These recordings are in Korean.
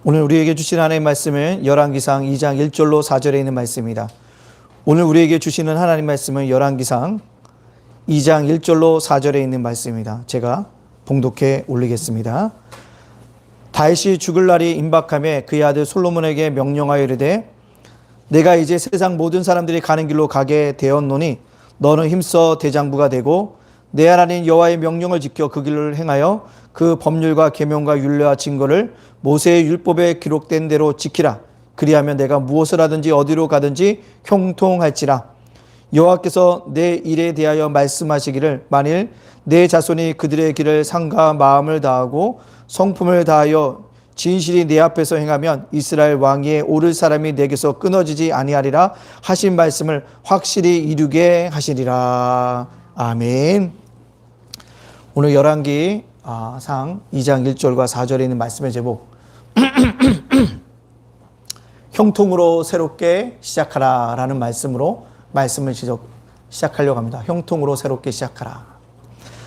오늘 우리에게 주신 하나님의 말씀은 열왕기상 2장 1절로 4절에 있는 말씀입니다. 오늘 우리에게 주시는 하나님 말씀은 열왕기상 2장 1절로 4절에 있는 말씀입니다. 제가 봉독해 올리겠습니다. 다윗이 죽을 날이 임박하매 그의 아들 솔로몬에게 명령하여 이르되 내가 이제 세상 모든 사람들이 가는 길로 가게 되었노니 너는 힘써 대장부가 되고 내 하나님 여호와의 명령을 지켜 그 길을 행하여 그 법률과 계명과 율례와 증거를 모세의 율법에 기록된 대로 지키라. 그리하면 내가 무엇을 하든지 어디로 가든지 형통할지라. 여호와께서 내 일에 대하여 말씀하시기를 만일 내 자손이 그들의 길을 상과 마음을 다하고 성품을 다하여 진실이 내 앞에서 행하면 이스라엘 왕위에 오를 사람이 내게서 끊어지지 아니하리라 하신 말씀을 확실히 이루게 하시리라. 아멘. 오늘 열왕기 상 2장 1절과 4절에 있는 말씀의 제목 형통으로 새롭게 시작하라 라는 말씀으로 말씀을 시작하려고 합니다. 형통으로 새롭게 시작하라.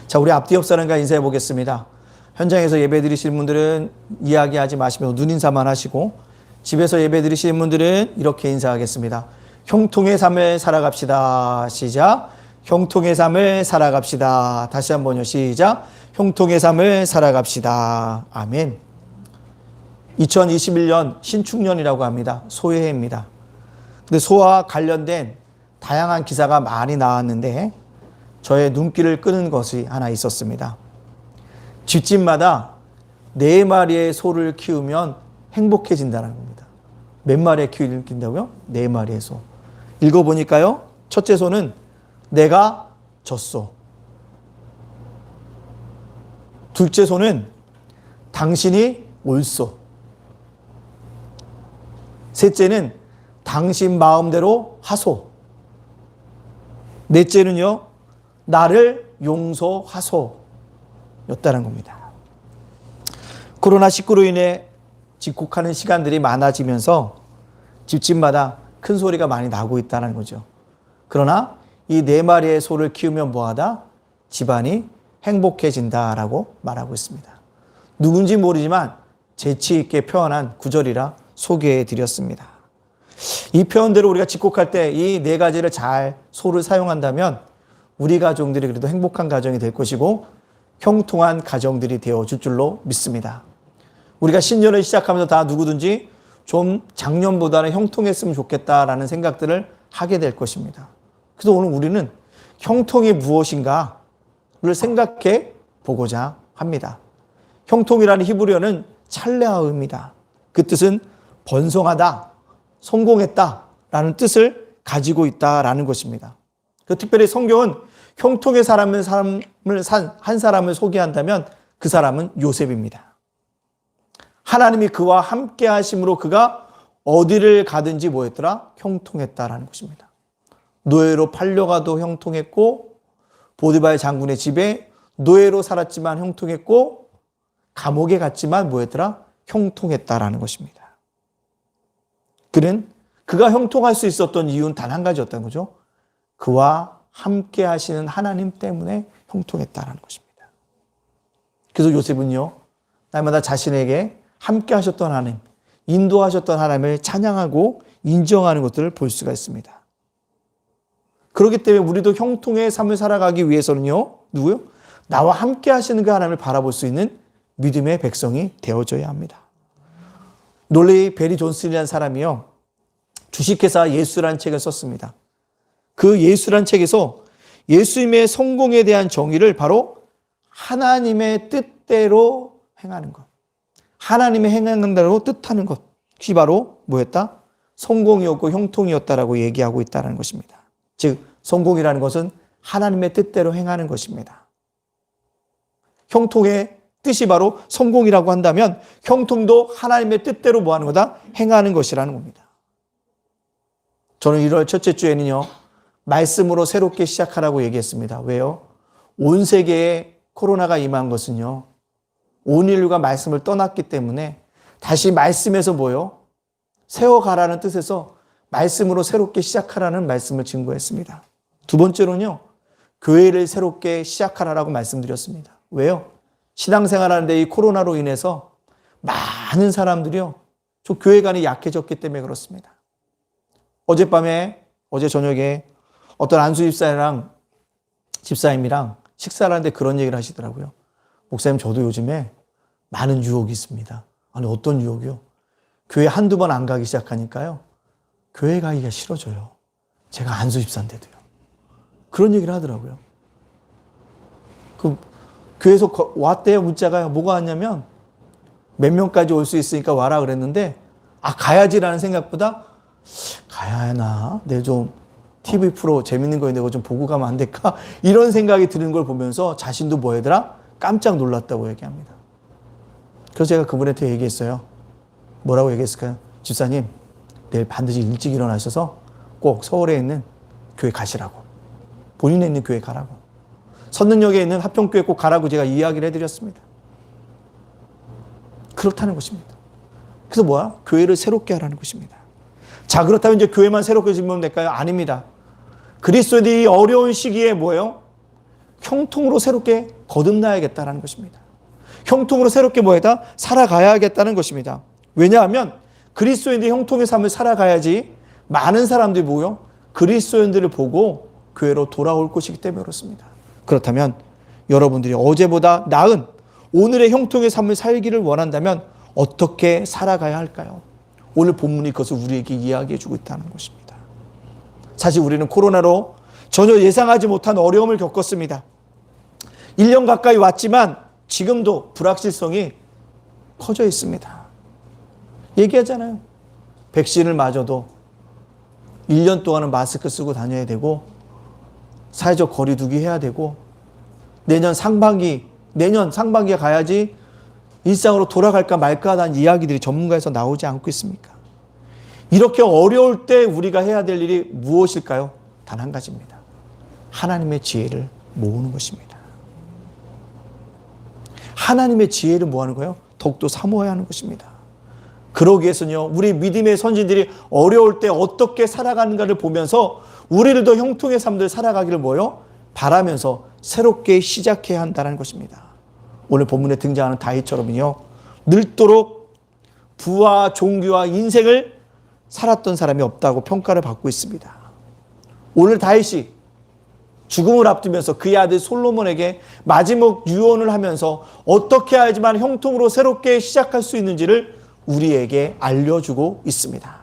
자, 우리 앞뒤 옆 사람과 인사해 보겠습니다. 현장에서 예배 드리시는 분들은 이야기하지 마시며 눈인사만 하시고, 집에서 예배 드리시는 분들은 이렇게 인사하겠습니다. 형통의 삶을 살아갑시다. 시작. 형통의 삶을 살아갑시다. 다시 한번요. 시작. 형통의 삶을 살아갑시다. 아멘. 2021년 신축년이라고 합니다. 소해입니다. 근데 소와 관련된 다양한 기사가 많이 나왔는데 저의 눈길을 끄는 것이 하나 있었습니다. 집집마다 4마리의 소를 키우면 행복해진다는 겁니다. 몇 마리의 키운다고요? 4마리의 소. 읽어보니까요. 첫째 소는 내가 졌소. 둘째 소는 당신이 옳소. 셋째는 당신 마음대로 하소. 넷째는요, 나를 용서하소. 였다는 겁니다. 코로나19로 인해 집콕하는 시간들이 많아지면서 집집마다 큰 소리가 많이 나고 있다는 거죠. 그러나 이 4마리의 소를 키우면 뭐하다? 집안이 행복해진다라고 말하고 있습니다. 누군지 모르지만 재치 있게 표현한 구절이라 소개해 드렸습니다. 이 표현대로 우리가 집콕할 때 이 4가지를 잘 소를 사용한다면 우리 가정들이 그래도 행복한 가정이 될 것이고 형통한 가정들이 되어줄 줄로 믿습니다. 우리가 신년을 시작하면서 다 누구든지 좀 작년보다는 형통했으면 좋겠다라는 생각들을 하게 될 것입니다. 그래서 오늘 우리는 형통이 무엇인가를 생각해 보고자 합니다. 형통이라는 히브리어는 찰레아입니다. 그 뜻은 번성하다, 성공했다라는 뜻을 가지고 있다라는 것입니다. 특별히 성경은 형통의 삶을 산 한 사람을 소개한다면 그 사람은 요셉입니다. 하나님이 그와 함께 하심으로 그가 어디를 가든지 뭐였더라? 형통했다라는 것입니다. 노예로 팔려가도 형통했고, 보디발 장군의 집에 노예로 살았지만 형통했고, 감옥에 갔지만 뭐였더라? 형통했다라는 것입니다. 그가 형통할 수 있었던 이유는 단 한 가지였다는 거죠. 그와 함께 하시는 하나님 때문에 형통했다라는 것입니다. 그래서 요셉은요, 날마다 자신에게 함께 하셨던 하나님, 인도하셨던 하나님을 찬양하고 인정하는 것들을 볼 수가 있습니다. 그렇기 때문에 우리도 형통의 삶을 살아가기 위해서는요, 누구요? 나와 함께 하시는 그 하나님을 바라볼 수 있는 믿음의 백성이 되어져야 합니다. 놀레이 베리 존슨이라는 사람이요, 주식회사 예수라는 책을 썼습니다. 그 예수라는 책에서 예수님의 성공에 대한 정의를 바로 하나님의 뜻대로 행하는 것, 하나님의 행하는 대로 뜻하는 것이 바로 뭐였다? 성공이었고 형통이었다라고 얘기하고 있다는 것입니다. 즉 성공이라는 것은 하나님의 뜻대로 행하는 것입니다. 형통의 뜻이 바로 성공이라고 한다면 형통도 하나님의 뜻대로 뭐하는 거다? 행하는 것이라는 겁니다. 저는 1월 첫째 주에는요, 말씀으로 새롭게 시작하라고 얘기했습니다. 왜요? 온 세계에 코로나가 임한 것은요, 온 인류가 말씀을 떠났기 때문에 다시 말씀에서 뭐요? 세워가라는 뜻에서 말씀으로 새롭게 시작하라는 말씀을 증거했습니다. 두 번째로는요, 교회를 새롭게 시작하라고 말씀드렸습니다. 왜요? 신앙생활 하는데 이 코로나로 인해서 많은 사람들이요, 좀 교회관이 약해졌기 때문에 그렇습니다. 어제 저녁에 어떤 안수 집사님이랑 식사를 하는데 그런 얘기를 하시더라고요. 목사님, 저도 요즘에 많은 유혹이 있습니다. 아니, 어떤 유혹이요? 교회 한두 번 안 가기 시작하니까요, 교회 가기가 싫어져요. 제가 안수 집사인데도요. 그런 얘기를 하더라고요. 교회에서 왔대요, 문자가요. 뭐가 왔냐면, 몇 명까지 올 수 있으니까 와라 그랬는데, 가야지라는 생각보다, 가야 하나? 내가 좀 TV 프로 재밌는 거 있는데 그거 좀 보고 가면 안 될까? 이런 생각이 드는 걸 보면서 자신도 뭐 하더라? 깜짝 놀랐다고 얘기합니다. 그래서 제가 그분한테 얘기했어요. 뭐라고 얘기했을까요? 집사님, 내일 반드시 일찍 일어나셔서 꼭 서울에 있는 교회 가시라고. 본인에 있는 교회 가라고. 선능역에 있는 합평교회 꼭 가라고 제가 이야기를 해드렸습니다. 그렇다는 것입니다. 그래서 뭐야? 교회를 새롭게 하라는 것입니다. 자, 그렇다면 이제 교회만 새롭게 지으면 될까요? 아닙니다. 그리스도인이 어려운 시기에 뭐예요? 형통으로 새롭게 거듭나야겠다는 것입니다. 형통으로 새롭게 뭐에다 살아가야겠다는 것입니다. 왜냐하면 그리스도인들이 형통의 삶을 살아가야지 많은 사람들이 뭐요? 그리스도인들을 보고 교회로 돌아올 것이기 때문에 그렇습니다. 그렇다면 여러분들이 어제보다 나은 오늘의 형통의 삶을 살기를 원한다면 어떻게 살아가야 할까요? 오늘 본문이 그것을 우리에게 이야기해 주고 있다는 것입니다. 사실 우리는 코로나로 전혀 예상하지 못한 어려움을 겪었습니다. 1년 가까이 왔지만 지금도 불확실성이 커져 있습니다. 얘기하잖아요. 백신을 맞아도 1년 동안은 마스크 쓰고 다녀야 되고 사회적 거리 두기 해야 되고 내년 상반기에 가야지 일상으로 돌아갈까 말까 하는 이야기들이 전문가에서 나오지 않고 있습니까? 이렇게 어려울 때 우리가 해야 될 일이 무엇일까요? 단 한 가지입니다. 하나님의 지혜를 모으는 것입니다. 하나님의 지혜를 모으는 거예요? 더욱더 사모해야 하는 것입니다. 그러기 위해서는요, 우리 믿음의 선진들이 어려울 때 어떻게 살아가는가를 보면서 우리를 더 형통의 삶들 살아가기를 뭐요? 바라면서 새롭게 시작해야 한다는 것입니다. 오늘 본문에 등장하는 다윗처럼요, 늙도록 부와 종교와 인생을 살았던 사람이 없다고 평가를 받고 있습니다. 오늘 다윗이 죽음을 앞두면서 그의 아들 솔로몬에게 마지막 유언을 하면서 어떻게 해야지만 형통으로 새롭게 시작할 수 있는지를 우리에게 알려주고 있습니다.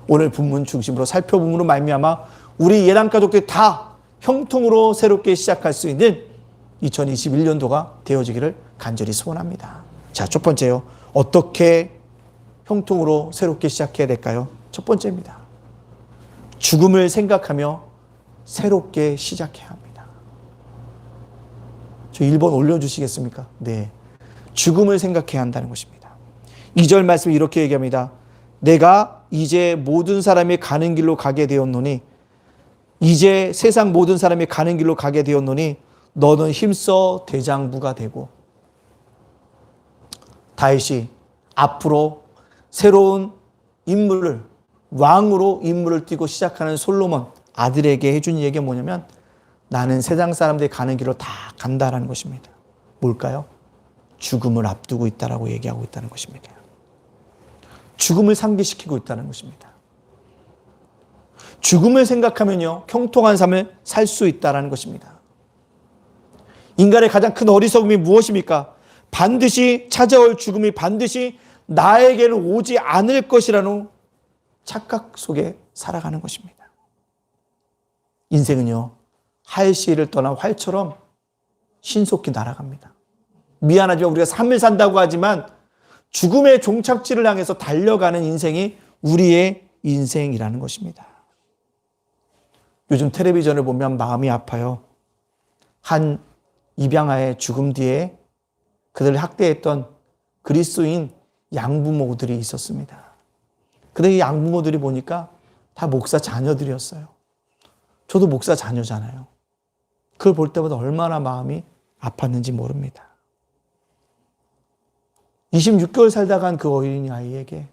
오늘 본문 중심으로 살펴봄으로 말미암아 우리 예당 가족들이 다 형통으로 새롭게 시작할 수 있는 2021년도가 되어지기를 간절히 소원합니다. 자, 첫 번째요. 어떻게 형통으로 새롭게 시작해야 될까요? 첫 번째입니다. 죽음을 생각하며 새롭게 시작해야 합니다. 저 1번 올려주시겠습니까? 네. 죽음을 생각해야 한다는 것입니다. 2절 말씀을 이렇게 얘기합니다. 내가 이제 모든 사람이 가는 길로 가게 되었노니 이제 세상 모든 사람이 가는 길로 가게 되었노니 너는 힘써 대장부가 되고 다윗이 앞으로 새로운 임무를 왕으로 임무를 띠고 시작하는 솔로몬 아들에게 해준 얘기가 뭐냐면 나는 세상 사람들이 가는 길로 다 간다라는 것입니다. 뭘까요? 죽음을 앞두고 있다라고 얘기하고 있다는 것입니다. 죽음을 상기시키고 있다는 것입니다. 죽음을 생각하면요, 형통한 삶을 살 수 있다는 것입니다. 인간의 가장 큰 어리석음이 무엇입니까? 반드시 찾아올 죽음이 반드시 나에게는 오지 않을 것이라는 착각 속에 살아가는 것입니다. 인생은요, 활시를 떠난 활처럼 신속히 날아갑니다. 미안하지만 우리가 삶을 산다고 하지만 죽음의 종착지를 향해서 달려가는 인생이 우리의 인생이라는 것입니다. 요즘 텔레비전을 보면 마음이 아파요. 한 입양아의 죽음 뒤에 그들을 학대했던 그리스도인 양부모들이 있었습니다. 근데 이 양부모들이 보니까 다 목사 자녀들이었어요. 저도 목사 자녀잖아요. 그걸 볼 때마다 얼마나 마음이 아팠는지 모릅니다. 26개월 살다 간 그 어린이 아이에게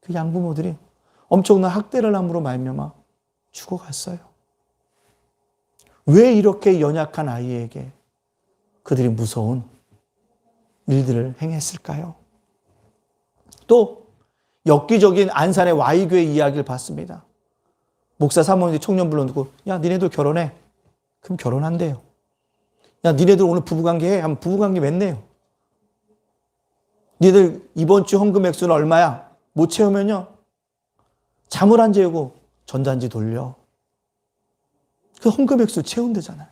그 양부모들이 엄청난 학대를 함으로 말미암아 죽어갔어요. 왜 이렇게 연약한 아이에게 그들이 무서운 일들을 행했을까요? 또 엽기적인 안산의 Y교회 이야기를 봤습니다. 목사 사모님들이 청년 불러놓고 야 니네들 결혼해. 그럼 결혼한대요. 야 니네들 오늘 부부관계 해. 하면 부부관계 맺네요. 니들 이번 주 헌금 액수는 얼마야? 못 채우면요. 잠을 안 재우고 전단지 돌려. 그 헌금 액수 채운대잖아요.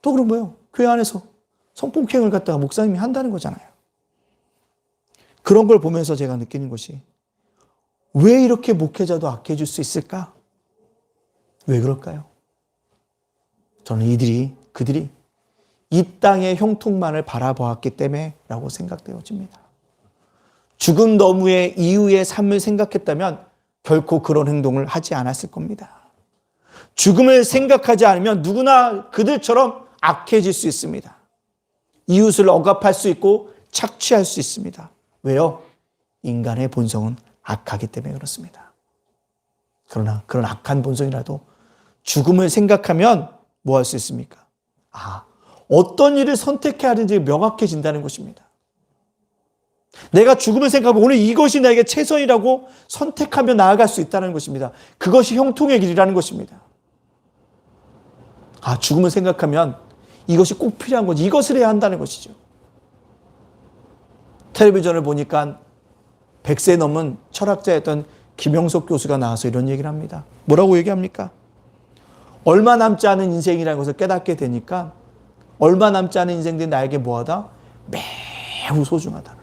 또 그런 거예요. 교회 안에서 성폭행을 갖다가 목사님이 한다는 거잖아요. 그런 걸 보면서 제가 느끼는 것이 왜 이렇게 목회자도 악해질 수 있을까? 왜 그럴까요? 저는 그들이 이 땅의 형통만을 바라보았기 때문에 라고 생각되어집니다. 죽음 너머의 이후의 삶을 생각했다면 결코 그런 행동을 하지 않았을 겁니다. 죽음을 생각하지 않으면 누구나 그들처럼 악해질 수 있습니다. 이웃을 억압할 수 있고 착취할 수 있습니다. 왜요? 인간의 본성은 악하기 때문에 그렇습니다. 그러나 그런 악한 본성이라도 죽음을 생각하면 뭐 할 수 있습니까? 어떤 일을 선택해야 하는지 명확해진다는 것입니다. 내가 죽음을 생각하면 오늘 이것이 나에게 최선이라고 선택하며 나아갈 수 있다는 것입니다. 그것이 형통의 길이라는 것입니다. 죽음을 생각하면 이것이 꼭 필요한 거지. 이것을 해야 한다는 것이죠. 텔레비전을 보니까 100세 넘은 철학자였던 김영석 교수가 나와서 이런 얘기를 합니다. 뭐라고 얘기합니까? 얼마 남지 않은 인생이라는 것을 깨닫게 되니까 얼마 남지 않은 인생들이 나에게 뭐하다? 매우 소중하다.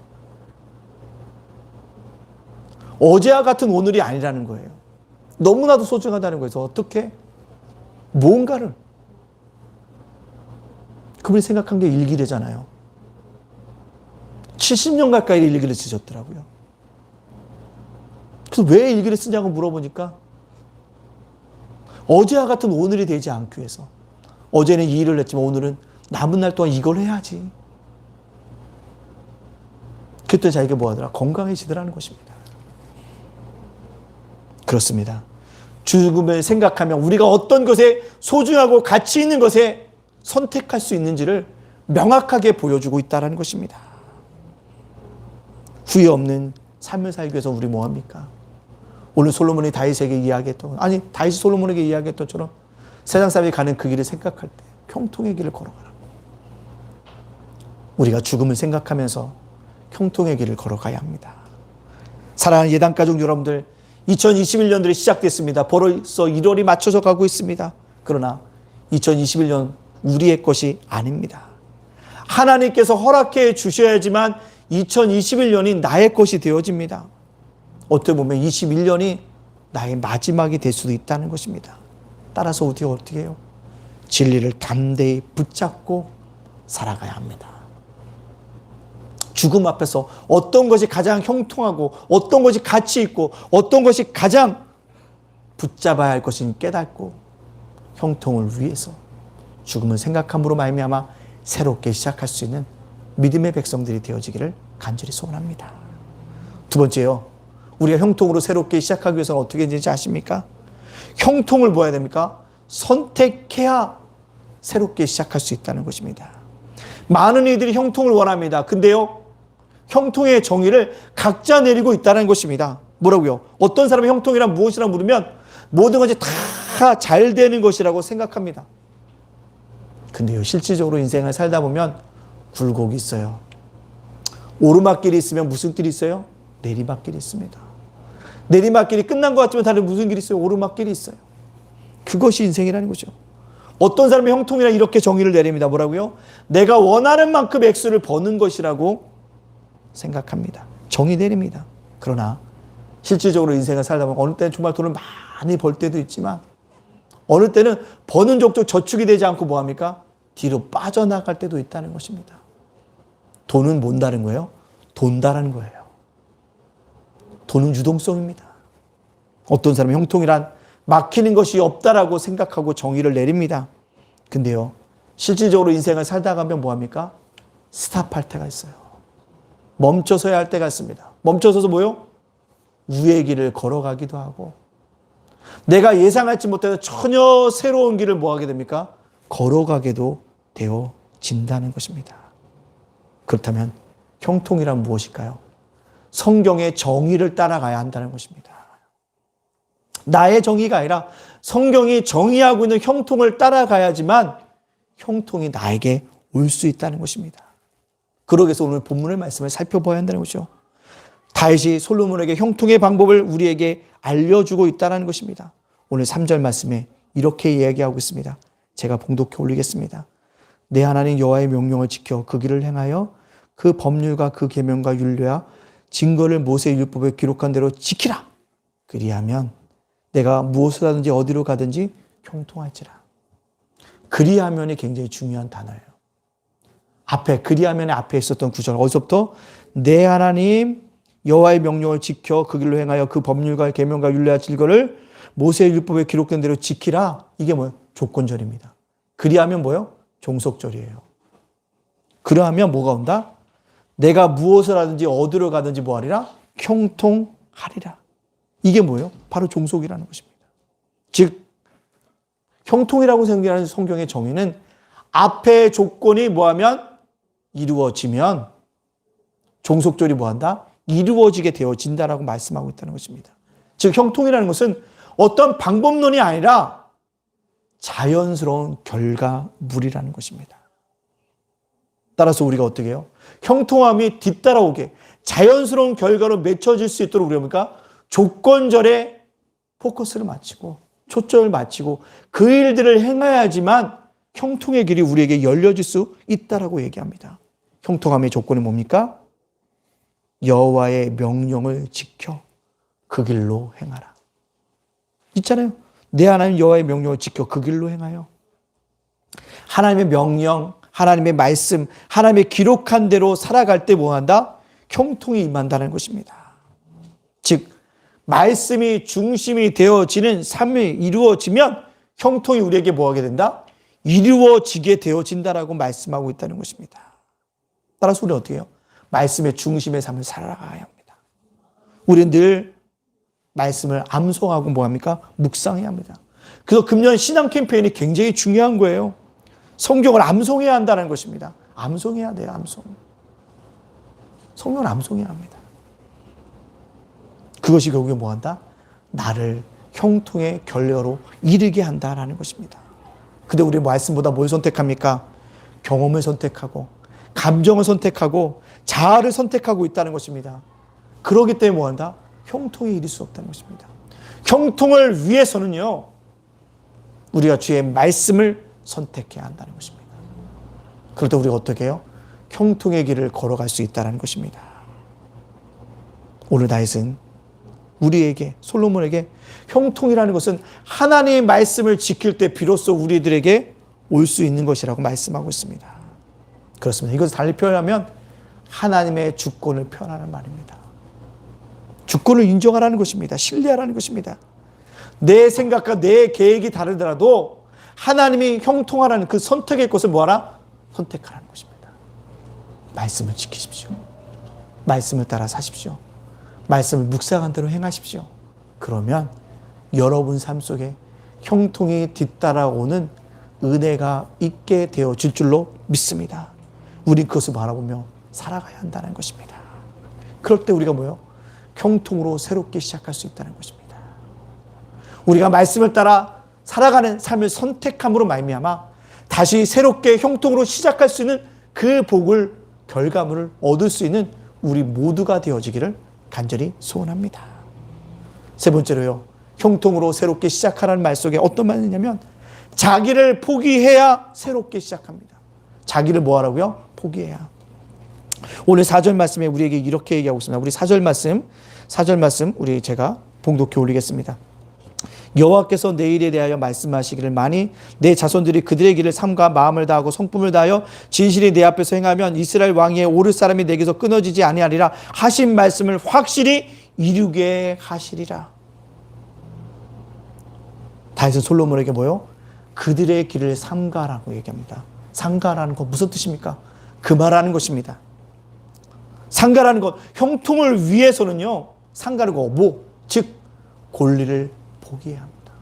어제와 같은 오늘이 아니라는 거예요. 너무나도 소중하다는 거예요. 어떻게? 무언가를. 그분이 생각한 게 일기래잖아요. 70년 가까이 일기를 쓰셨더라고요. 그래서 왜 일기를 쓰냐고 물어보니까 어제와 같은 오늘이 되지 않기 위해서. 어제는 이 일을 했지만 오늘은 남은 날 동안 이걸 해야지. 그때 자기가 뭐 하더라? 건강해지더라는 것입니다. 그렇습니다. 죽음을 생각하면 우리가 어떤 것에 소중하고 가치 있는 것에 선택할 수 있는지를 명확하게 보여주고 있다는 것입니다. 후회 없는 삶을 살기 위해서 우리 뭐합니까? 오늘 솔로몬이 다윗에게 이야기했던, 다윗이 솔로몬에게 이야기했던 것처럼 세상 사람이 가는 그 길을 생각할 때 형통의 길을 걸어가라고. 우리가 죽음을 생각하면서 형통의 길을 걸어가야 합니다. 사랑하는 예단가족 여러분들, 2021년들이 시작됐습니다. 벌써 1월이 맞춰서 가고 있습니다. 그러나 2021년 우리의 것이 아닙니다. 하나님께서 허락해 주셔야지만 2021년이 나의 것이 되어집니다. 어떻게 보면 21년이 나의 마지막이 될 수도 있다는 것입니다. 따라서 어떻게 해요? 진리를 담대히 붙잡고 살아가야 합니다. 죽음 앞에서 어떤 것이 가장 형통하고 어떤 것이 가치 있고 어떤 것이 가장 붙잡아야 할 것인지 깨닫고 형통을 위해서 죽음을 생각함으로 말미암아 새롭게 시작할 수 있는 믿음의 백성들이 되어지기를 간절히 소원합니다. 두 번째요. 우리가 형통으로 새롭게 시작하기 위해서는 어떻게 되는지 아십니까? 형통을 뭐 해야 됩니까? 선택해야 새롭게 시작할 수 있다는 것입니다. 많은 이들이 형통을 원합니다. 근데요, 형통의 정의를 각자 내리고 있다는 것입니다. 뭐라고요? 어떤 사람의 형통이란 무엇이라고 물으면 모든 것이 다 잘 되는 것이라고 생각합니다. 근데요, 실질적으로 인생을 살다 보면 굴곡이 있어요. 오르막길이 있으면 무슨 길이 있어요? 내리막길이 있습니다. 내리막길이 끝난 것 같지만 다른 무슨 길이 있어요? 오르막길이 있어요. 그것이 인생이라는 거죠. 어떤 사람의 형통이라 이렇게 정의를 내립니다. 뭐라고요? 내가 원하는 만큼 액수를 버는 것이라고 생각합니다. 정의 내립니다. 그러나 실질적으로 인생을 살다 보면 어느 때는 정말 돈을 많이 벌 때도 있지만 어느 때는 버는 족족 저축이 되지 않고 뭐합니까? 뒤로 빠져나갈 때도 있다는 것입니다. 돈은 뭔다는 거예요? 돈다라는 거예요. 돈은 유동성입니다. 어떤 사람은 형통이란 막히는 것이 없다라고 생각하고 정의를 내립니다. 근데요, 실질적으로 인생을 살다 가면 뭐합니까? 스탑할 때가 있어요. 멈춰서야 할 때가 있습니다. 멈춰서서 뭐요? 우의 길을 걸어가기도 하고 내가 예상하지 못해서 전혀 새로운 길을 뭐하게 됩니까? 걸어가게도 되어진다는 것입니다. 그렇다면 형통이란 무엇일까요? 성경의 정의를 따라가야 한다는 것입니다. 나의 정의가 아니라 성경이 정의하고 있는 형통을 따라가야지만 형통이 나에게 올 수 있다는 것입니다. 그러기 위해서 오늘 본문의 말씀을 살펴봐야 한다는 것이죠. 다윗이 솔로몬에게 형통의 방법을 우리에게 알려주고 있다는 것입니다. 오늘 3절 말씀에 이렇게 이야기하고 있습니다. 제가 봉독해 올리겠습니다. 내 하나님 여호와의 명령을 지켜 그 길을 행하여 그 법률과 그 계명과 율례와 증거를 모세의 율법에 기록한 대로 지키라. 그리하면 내가 무엇을 하든지 어디로 가든지 형통할지라. 그리하면이 굉장히 중요한 단어예요. 그리하면의 앞에 있었던 구절, 어디서부터? 내 하나님 여호와의 명령을 지켜 그 길로 행하여 그 법률과 계명과 율례와 증거를 모세의 율법에 기록된 대로 지키라. 이게 뭐예요? 조건절입니다. 그리하면 뭐예요? 종속절이에요. 그러하면 뭐가 온다? 내가 무엇을 하든지 어디로 가든지 뭐하리라? 형통하리라. 이게 뭐예요? 바로 종속이라는 것입니다. 즉 형통이라고 생각하는 성경의 정의는 앞에 조건이 뭐하면 이루어지면 종속절이 뭐한다? 이루어지게 되어진다라고 말씀하고 있다는 것입니다. 즉 형통이라는 것은 어떤 방법론이 아니라 자연스러운 결과물이라는 것입니다. 따라서 우리가 어떻게 해요? 형통함이 뒤따라오게 자연스러운 결과로 맺혀질 수 있도록 우리가 뭡니까? 조건절에 포커스를 맞추고 초점을 맞추고 그 일들을 행해야지만 형통의 길이 우리에게 열려질 수 있다라고 얘기합니다. 형통함의 조건이 뭡니까? 여호와의 명령을 지켜 그 길로 행하라. 있잖아요. 내 하나님 여호와의 명령을 지켜 그 길로 행하여. 하나님의 명령, 하나님의 말씀, 하나님의 기록한 대로 살아갈 때 뭐한다? 형통이 임한다는 것입니다. 즉 말씀이 중심이 되어지는 삶이 이루어지면 형통이 우리에게 뭐하게 된다? 이루어지게 되어진다라고 말씀하고 있다는 것입니다. 따라서 우리는 어떻게 해요? 말씀의 중심의 삶을 살아가야 합니다. 우리는 늘 말씀을 암송하고 뭐합니까? 묵상해야 합니다. 그래서 금년 신앙 캠페인이 굉장히 중요한 거예요. 성경을 암송해야 한다는 것입니다. 암송해야 돼요. 암송. 성경을 암송해야 합니다. 그것이 결국에 뭐한다? 나를 형통의 결례로 이르게 한다라는 것입니다. 근데 우리 말씀보다 뭘 선택합니까? 경험을 선택하고 감정을 선택하고 자아를 선택하고 있다는 것입니다. 그러기 때문에 뭐한다? 형통에 이를 수 없다는 것입니다. 형통을 위해서는요, 우리가 주의 말씀을 선택해야 한다는 것입니다. 그럴 때 우리가 어떻게 해요? 형통의 길을 걸어갈 수 있다는 것입니다. 오늘 다윗은 우리에게, 솔로몬에게 형통이라는 것은 하나님의 말씀을 지킬 때 비로소 우리들에게 올 수 있는 것이라고 말씀하고 있습니다. 그렇습니다. 이것을 달리 표현하면 하나님의 주권을 표현하는 말입니다. 주권을 인정하라는 것입니다. 신뢰하라는 것입니다. 내 생각과 내 계획이 다르더라도 하나님이 형통하라는 그 선택의 것을 뭐하라? 선택하라는 것입니다. 말씀을 지키십시오. 말씀을 따라 사십시오. 말씀을 묵상한 대로 행하십시오. 그러면 여러분 삶 속에 형통이 뒤따라오는 은혜가 있게 되어질 줄로 믿습니다. 우린 그것을 바라보며 살아가야 한다는 것입니다. 그럴 때 우리가 뭐예요? 형통으로 새롭게 시작할 수 있다는 것입니다. 우리가 말씀을 따라 살아가는 삶을 선택함으로 말미암아 다시 새롭게 형통으로 시작할 수 있는 그 복을, 결과물을 얻을 수 있는 우리 모두가 되어지기를 간절히 소원합니다. 세 번째로요, 형통으로 새롭게 시작하라는 말 속에 어떤 말이 있냐면 자기를 포기해야 새롭게 시작합니다. 자기를 뭐 하라고요? 포기해야. 오늘 4절 말씀에 우리에게 이렇게 얘기하고 있습니다. 우리 4절 말씀 우리 제가 봉독해 올리겠습니다. 여호와께서 내 일에 대하여 말씀하시기를 만일 내 자손들이 그들의 길을 삼가 마음을 다하고 성품을 다하여 진실이 내 앞에서 행하면 이스라엘 왕위에 오를 사람이 내게서 끊어지지 아니하리라 하신 말씀을 확실히 이루게 하시리라. 다윗은 솔로몬에게 뭐요? 그들의 길을 삼가라고 얘기합니다. 삼가라는 건 무슨 뜻입니까? 금하라는 것입니다. 삼가라는 것, 형통을 위해서는요, 삼가는 거 뭐? 즉 권리를 포기해야 합니다.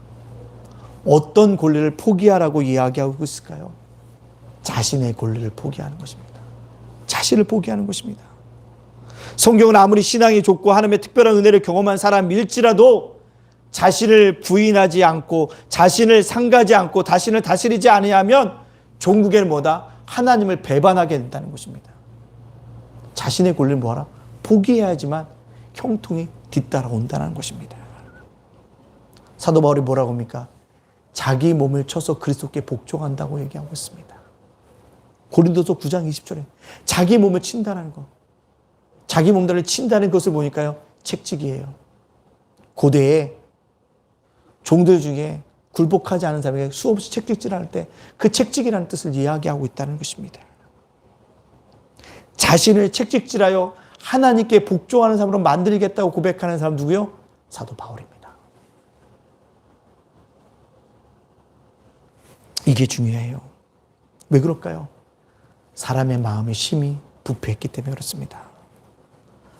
어떤 권리를 포기하라고 이야기하고 있을까요? 자신의 권리를 포기하는 것입니다. 자신을 포기하는 것입니다. 성경은 아무리 신앙이 좋고 하나님의 특별한 은혜를 경험한 사람일지라도 자신을 부인하지 않고 자신을 상가지 않고 자신을 다스리지 아니하면 종국에는 뭐다? 하나님을 배반하게 된다는 것입니다. 자신의 권리를 뭐하라? 포기해야지만 형통이 뒤따라온다는 것입니다. 사도 바울이 뭐라고 합니까? 자기 몸을 쳐서 그리스도께 복종한다고 얘기하고 있습니다. 고린도서 9장 20절에 자기 몸을 친다는 거. 자기 몸들을 친다는 것을 보니까요. 책찍이에요. 고대에 종들 중에 굴복하지 않은 사람에게 수없이 책찍질할 때 그 책찍이라는 뜻을 이야기하고 있다는 것입니다. 자신을 책찍질하여 하나님께 복종하는 사람으로 만들겠다고 고백하는 사람 누구요? 사도 바울입니다. 이게 중요해요. 왜 그럴까요? 사람의 마음의 심이 부패했기 때문에 그렇습니다.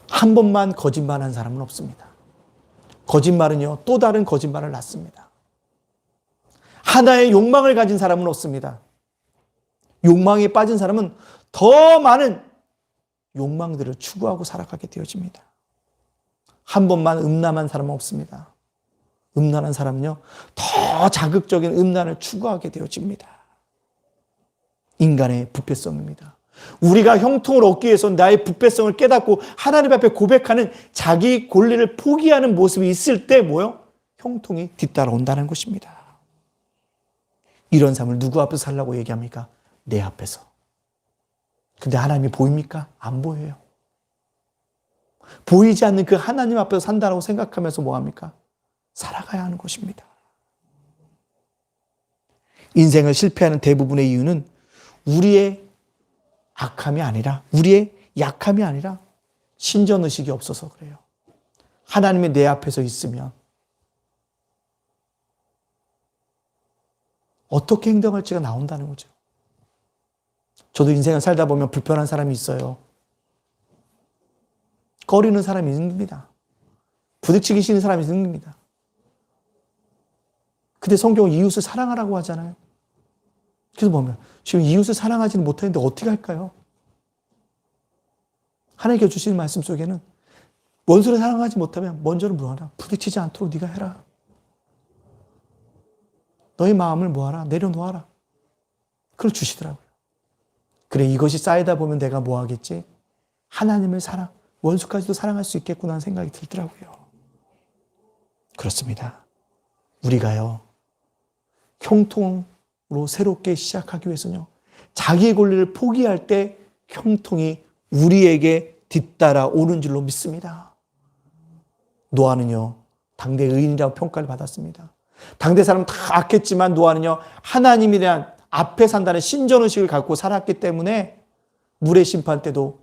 한 번만 거짓말한 사람은 없습니다. 거짓말은요, 또 다른 거짓말을 낳습니다. 하나의 욕망을 가진 사람은 없습니다. 욕망에 빠진 사람은 더 많은 욕망들을 추구하고 살아가게 되어집니다. 한 번만 음란한 사람은 없습니다. 음란한 사람은요, 더 자극적인 음란을 추구하게 되어집니다. 인간의 부패성입니다. 우리가 형통을 얻기 위해서 나의 부패성을 깨닫고 하나님 앞에 고백하는 자기 권리를 포기하는 모습이 있을 때 뭐요? 형통이 뒤따라온다는 것입니다. 이런 삶을 누구 앞에서 살라고 얘기합니까? 내 앞에서. 근데 하나님이 보입니까? 안 보여요. 보이지 않는 그 하나님 앞에서 산다고 생각하면서 뭐합니까? 살아가야 하는 것입니다. 인생을 실패하는 대부분의 이유는 우리의 악함이 아니라, 우리의 약함이 아니라 신전의식이 없어서 그래요. 하나님이 내 앞에서 있으면 어떻게 행동할지가 나온다는 거죠. 저도 인생을 살다 보면 불편한 사람이 있어요. 꺼리는 사람이 있습니다. 부딪히기 싫은 사람이 있습니다. 근데 성경은 이웃을 사랑하라고 하잖아요. 그래서 보면 지금 이웃을 사랑하지는 못하는데 어떻게 할까요? 하나님께 주시는 말씀 속에는 원수를 사랑하지 못하면 먼저는 뭐하라? 부딪히지 않도록 네가 해라. 너의 마음을 뭐하라? 내려놓아라. 그걸 주시더라고요. 그래, 이것이 쌓이다 보면 내가 뭐하겠지? 하나님을 원수까지도 사랑할 수 있겠구나 하는 생각이 들더라고요. 그렇습니다. 우리가요, 형통으로 새롭게 시작하기 위해서는요, 자기의 권리를 포기할 때 형통이 우리에게 뒤따라 오는 줄로 믿습니다. 노아는요, 당대 의인이라고 평가를 받았습니다. 당대 사람 다 악했지만 노아는요, 하나님에 대한 앞에 산다는 신전의식을 갖고 살았기 때문에 물의 심판 때도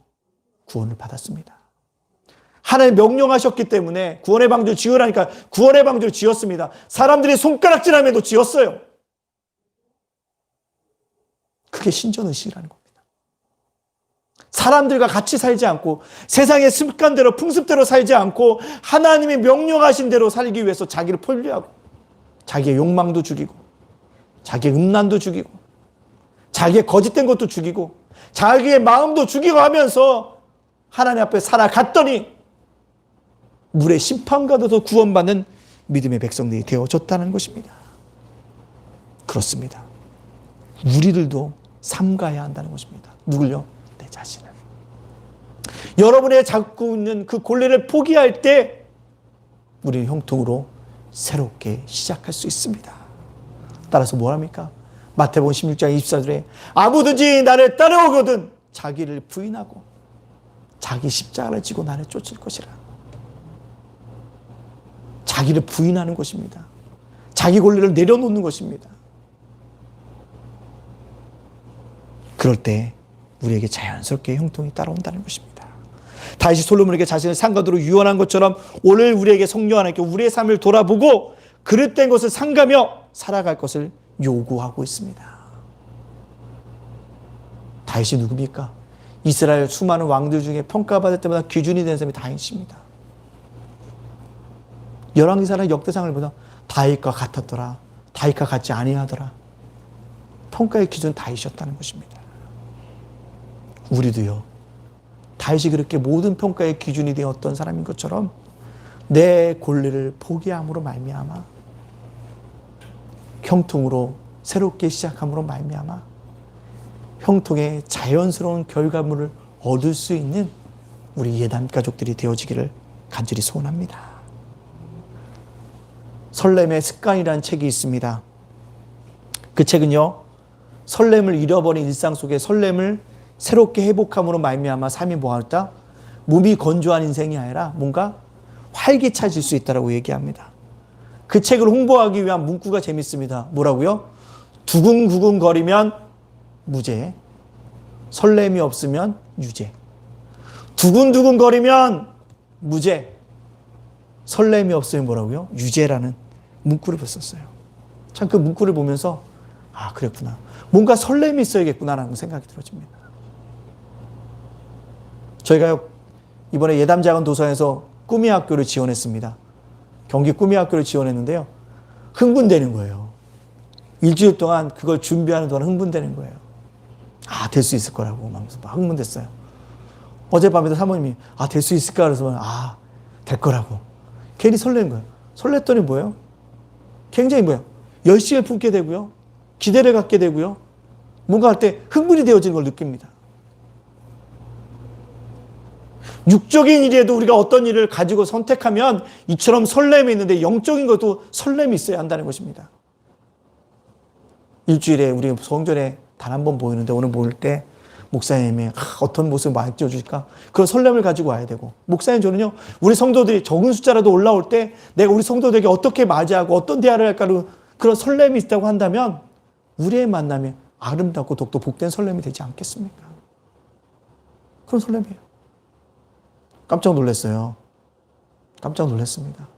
구원을 받았습니다. 하나님 명령하셨기 때문에 구원의 방주를 지으라니까 구원의 방주를 지었습니다. 사람들이 손가락질함에도 지었어요. 그게 신전의식이라는 겁니다. 사람들과 같이 살지 않고 세상의 습관대로 풍습대로 살지 않고 하나님이 명령하신 대로 살기 위해서 자기를 포기하고 자기의 욕망도 죽이고 자기의 음란도 죽이고 자기의 거짓된 것도 죽이고 자기의 마음도 죽이고 하면서 하나님 앞에 살아갔더니 물의 심판과도 구원받는 믿음의 백성들이 되어졌다는 것입니다. 그렇습니다. 우리들도 삼가야 한다는 것입니다. 누굴요? 내 자신을. 여러분의 갖고 있는 그 권리를 포기할 때 우리는 형통으로 새롭게 시작할 수 있습니다. 따라서 뭐랍니까? 마태복음 16장 24절에 아무든지 나를 따라오거든 자기를 부인하고 자기 십자가를 지고 나를 쫓을 것이라. 자기를 부인하는 것입니다. 자기 권리를 내려놓는 것입니다. 그럴 때 우리에게 자연스럽게 형통이 따라온다는 것입니다. 다시 솔로몬에게 자신을 상가도로 유언한 것처럼 오늘 우리에게 성령 하나님께 우리의 삶을 돌아보고 그릇된 것을 삼가며 살아갈 것을 요구하고 있습니다. 다윗이 누굽니까? 이스라엘 수많은 왕들 중에 평가받을 때마다 기준이 되는 사람이 다윗입니다. 열왕기사나 역대상을 보다 다윗과 같았더라. 다윗과 같지 아니하더라. 평가의 기준 다윗이었다는 것입니다. 우리도요, 다윗이 그렇게 모든 평가의 기준이 되었던 사람인 것처럼 내 권리를 포기함으로 말미암아 형통으로 새롭게 시작함으로 말미암아 형통의 자연스러운 결과물을 얻을 수 있는 우리 예담 가족들이 되어지기를 간절히 소원합니다. 설렘의 습관이라는 책이 있습니다. 그 책은요, 설렘을 잃어버린 일상 속에 설렘을 새롭게 회복함으로 말미암아 삶이 뭐할까? 몸이 건조한 인생이 아니라 뭔가 활기차질 수 있다고 얘기합니다. 그 책을 홍보하기 위한 문구가 재밌습니다. 뭐라고요? 두근두근거리면 무죄, 설렘이 없으면 유죄. 두근두근거리면 무죄, 설렘이 없으면 뭐라고요? 유죄라는 문구를 썼어요. 참 그 문구를 보면서 아, 그랬구나. 뭔가 설렘이 있어야겠구나라는 생각이 들어집니다. 저희가 이번에 예담작은 도서관에서 꿈의 학교를 지원했습니다. 경기 꿈의 학교를 지원했는데요. 흥분되는 거예요. 일주일 동안 그걸 준비하는 동안 흥분되는 거예요. 아, 될 수 있을 거라고 막 흥분됐어요. 어젯밤에도 사모님이 아, 될 수 있을까? 그래서 아, 될 거라고. 괜히 설레는 거예요. 설렜더니 뭐예요? 굉장히 뭐예요? 열심을 품게 되고요. 기대를 갖게 되고요. 뭔가 할 때 흥분이 되어지는 걸 느낍니다. 육적인 일에도 우리가 어떤 일을 가지고 선택하면 이처럼 설렘이 있는데 영적인 것도 설렘이 있어야 한다는 것입니다. 일주일에 우리 성전에 단 한 번 보이는데 오늘 모일 때 목사님이 어떤 모습을 많이 띄워주실까? 그런 설렘을 가지고 와야 되고, 목사님 저는요, 우리 성도들이 적은 숫자라도 올라올 때 내가 우리 성도들에게 어떻게 맞이하고 어떤 대화를 할까로 그런 설렘이 있다고 한다면 우리의 만남이 아름답고 더욱더 복된 설렘이 되지 않겠습니까? 그런 설렘이에요. 깜짝 놀랐어요. 깜짝 놀랐습니다.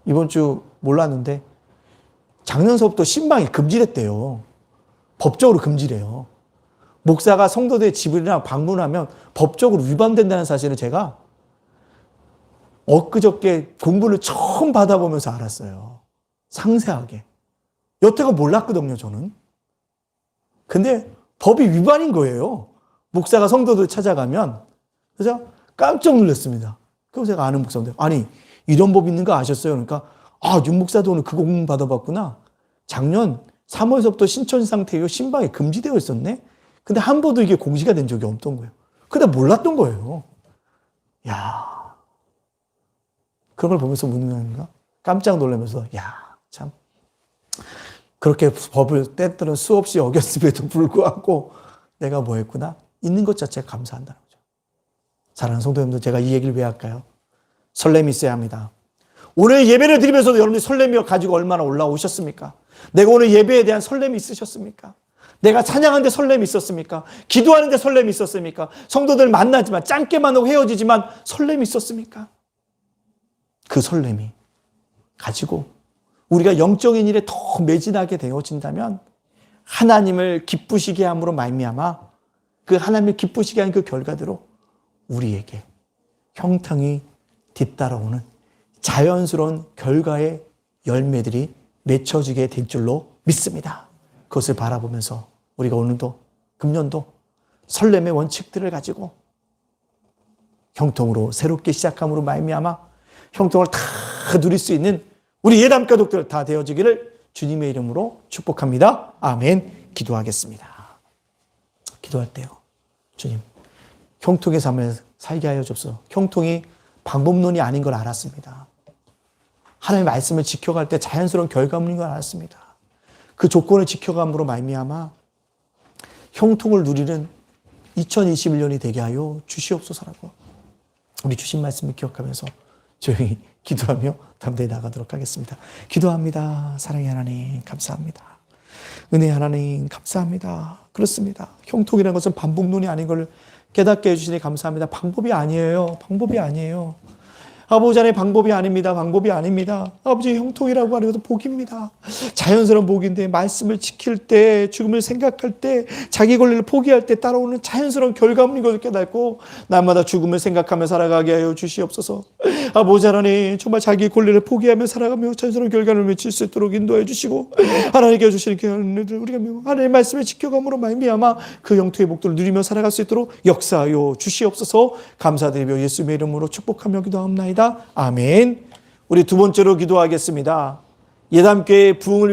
이번 주 몰랐는데 작년서부터 신방이 금지됐대요. 법적으로 금지래요. 목사가 성도들의 집이나 방문하면 법적으로 위반된다는 사실을 제가 엊그저께 공부를 처음 받아보면서 알았어요. 상세하게. 여태가 몰랐거든요, 저는. 근데 법이 위반인 거예요. 목사가 성도들 찾아가면. 그래서 깜짝 놀랐습니다. 그래서 제가 아는 목사인데, 아니, 이런 법 있는 거 아셨어요? 그러니까, 아, 윤 목사도 오늘 그거 공부 받아봤구나. 작년 3월서부터 신천 상태요. 신방이 금지되어 있었네? 근데 한 번도 이게 공시가 된 적이 없던 거예요. 근데 몰랐던 거예요. 야, 그런 걸 보면서 묻는가? 깜짝 놀라면서, 야, 참. 그렇게 법을 때때로 수없이 어겼음에도 불구하고 내가 뭐 했구나? 있는 것 자체가 감사한다는 거죠. 사랑하는 성도님들, 제가 이 얘기를 왜 할까요? 설렘이 있어야 합니다. 오늘 예배를 드리면서도 여러분들이 설렘이 가지고 얼마나 올라오셨습니까? 내가 오늘 예배에 대한 설렘이 있으셨습니까? 내가 찬양하는데 설렘이 있었습니까? 기도하는데 설렘이 있었습니까? 성도들 만나지만 짧게 만나고 헤어지지만 설렘이 있었습니까? 그 설렘이 가지고 우리가 영적인 일에 더 매진하게 되어진다면 하나님을 기쁘시게 함으로 말미암아 그 하나님을 기쁘시게 하는 그 결과대로 우리에게 형통이 뒤따라오는 자연스러운 결과의 열매들이 맺혀지게 될 줄로 믿습니다. 그것을 바라보면서 우리가 오늘도 금년도 설렘의 원칙들을 가지고 형통으로 새롭게 시작함으로 말미암아 형통을 다 누릴 수 있는 우리 예담 가족들 다 되어지기를 주님의 이름으로 축복합니다. 아멘. 기도하겠습니다. 기도할 때요, 주님, 형통의 삶을 살게 하여 주옵소서. 형통이 방법론이 아닌 걸 알았습니다. 하나님의 말씀을 지켜갈 때 자연스러운 결과물인 걸 알았습니다. 그 조건을 지켜감으로 말미암아 형통을 누리는 2021년이 되게 하여 주시옵소서라고 우리 주신 말씀을 기억하면서 조용히 기도하며 담대히 나가도록 하겠습니다. 기도합니다. 사랑의 하나님 감사합니다. 은혜의 하나님 감사합니다. 그렇습니다. 형통이라는 것은 반복론이 아닌 걸 깨닫게 해주시니 감사합니다. 방법이 아니에요. 방법이 아니에요. 아버지 하나님 방법이 아닙니다. 방법이 아닙니다. 아버지 형통이라고 하는 것도 복입니다. 자연스러운 복인데 말씀을 지킬 때, 죽음을 생각할 때, 자기 권리를 포기할 때 따라오는 자연스러운 결과물인 것을 깨닫고 날마다 죽음을 생각하며 살아가게 하여 주시옵소서. 아버지 하나님 정말 자기 권리를 포기하며 살아가며 자연스러운 결과를 맺힐 수 있도록 인도해 주시고 하나님께 주시는 결론을 우리가 하나님의 말씀을 지켜감으로 말미암아 그 영토의 복들을 누리며 살아갈 수 있도록 역사하여 주시옵소서. 감사드리며 예수님의 이름으로 축복하며 기도합나이다. 아멘. 우리 두 번째로 기도하겠습니다. 예담교회의 부흥을